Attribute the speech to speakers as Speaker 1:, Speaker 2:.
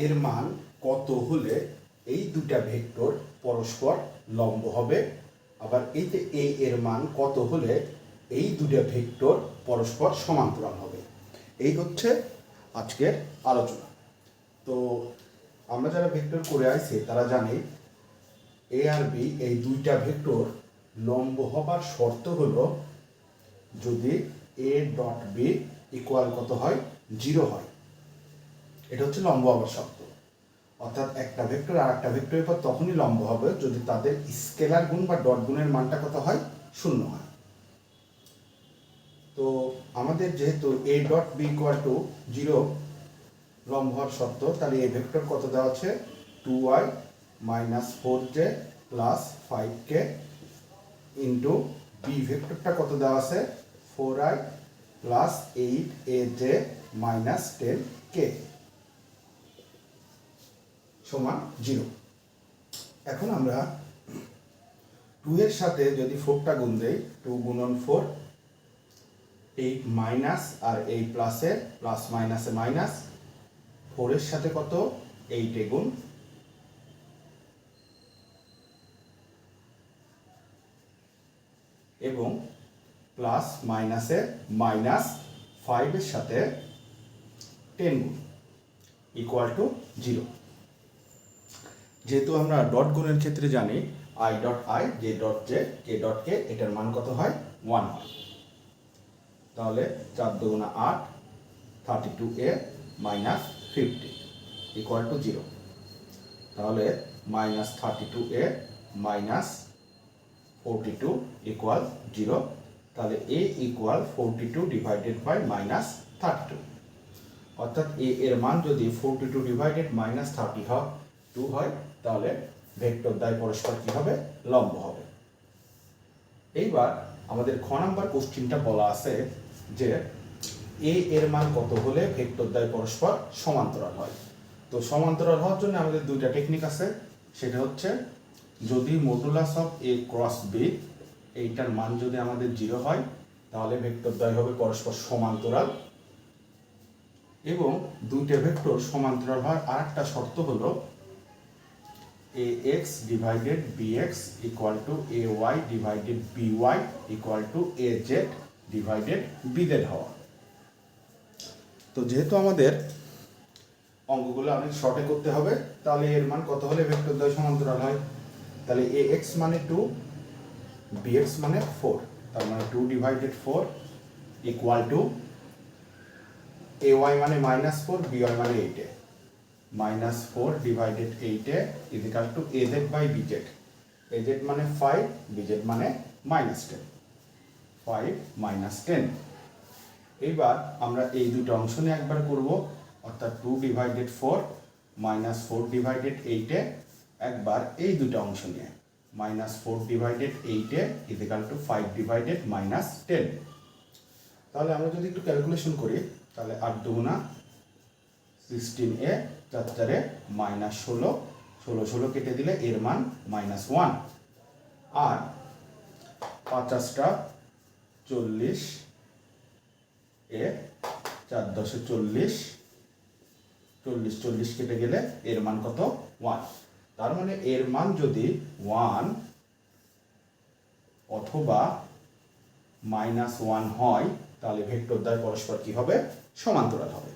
Speaker 1: এর মান কত হলে এই দুটা ভেক্টর পরস্পর লম্ব হবে, আবার এই যে এর মান কত হলে এই দুটা ভেক্টর পরস্পর সমান্তরাল হবে। এই হচ্ছে আজকের আলোচনা। তো আমরা যারা ভেক্টর করে আসছি তারা জানি এ আর বি এই দুইটা ভেক্টর লম্ব হবার শর্ত হলো যদি এ ডট বি ইকুয়াল কত হয়, 0 হয়। এটা হচ্ছে লম্ব হবার শর্ত। অর্থাৎ একটা ভেক্টর আর একটা ভেক্টরের পর তখনই লম্ব হবে যদি তাদের স্কেলার গুণ বা ডট গুণের মানটা কত হয়, 0 হয়। তো আমাদের যেহেতু a dot b equal to 0 লম্ব হওয়ার শর্ত, তাহলে এই ভেক্টর কত দেওয়া আছে, 2y minus 4j plus 5k into B ভেক্টরটা কত দেওয়া আছে, 4i plus 8aj minus 10k সমান 0। এখন আমরা 2 এর সাথে যদি 4টা গুণ দেই, 2 গুণন 4, এই মাইনাস আর এই প্লাসে প্লাস মাইনাসে মাইনাস, 4 এর সাথে কত 8 গুণ, এবং প্লাস মাইনাসে মাইনাস 5 এর সাথে 10 গুণ ইকুয়াল টু 0। যেহেতু আমরা ডট গুণের ক্ষেত্রে জানি I dot I, J dot J, K dot K, এটার মান কত হয়, 1 হয়। তাহলে 4 দুগুণা 8, 32a মাইনাস 50 ইকুয়াল টু 0। তাহলে মাইনাস 32a মাইনাস 42 ইকুয়াল 0। তাহলে a equal 42 divided by minus 32। অর্থাৎ a এর মান যদি 42 ডিভাইডেড মাইনাস 32 হয়, তাহলে ভেক্টর দ্বয় পরস্পর কি হবে, লম্ব হবে। এইবার আমাদের খ নাম্বার কোশ্চেনটা বলা আছে যে a এর মান কত হলে ভেক্টর দ্বয় পরস্পর সমান্তরাল হয়। তো সমান্তরাল হওয়ার জন্য আমাদের দুইটা টেকনিক আছে। সেটা হচ্ছে যদি modulus of a cross b এইটার মান যদি আমাদের 0 হয়, তাহলে ভেক্টর দ্বয় হবে পরস্পর সমান্তরাল। এবং দুইটা ভেক্টর সমান্তরাল হওয়ার আরেকটা শর্ত হলো ax divided bx equal to ay divided by equal to az divided bz হওয়া। তো যেহেতু আমাদের অঙ্কগুলো অনেক শর্টে করতে হবে, তাহলে এর মান কত হলে ভেক্টর দ্বয় সমান্তরাল হয়, তাহলে ax মানে 2, bx মানে 4, তার মানে 2 ডিভাইডেড 4 ইকুয়াল টু ay মানে মাইনাস 4, by মানে 8, minus 4 divided 8 equal to az by bz। az মানে 5, bz মানে মাইনাস 10, 5 মাইনাস 10। এইবার আমরা এই দুটো অংশ নিয়ে একবার করব, অর্থাৎ 2 ডিভাইডেড 4 মাইনাস 4 ডিভাইডেড 8 একবার এই দুটো অংশ নিয়ে, minus 4 divided 8 equal two 5 divided minus 10। তাহলে আমরা যদি একটু ক্যালকুলেশন করি, তাহলে 8 দুগুণা 16a, 4 4 মাইনাস 16, 16 16 কেটে দিলে এর মান মাইনাস 1, আর 50টা 40 এ 4 10 40, 40 40 কেটে গেলে এর মান কত, 1। তার মানে এর মান যদি 1 অথবা মাইনাস 1 হয়, তাহলে ভেক্টর দ্বয় পরস্পর কি হবে, সমান্তরাল হবে।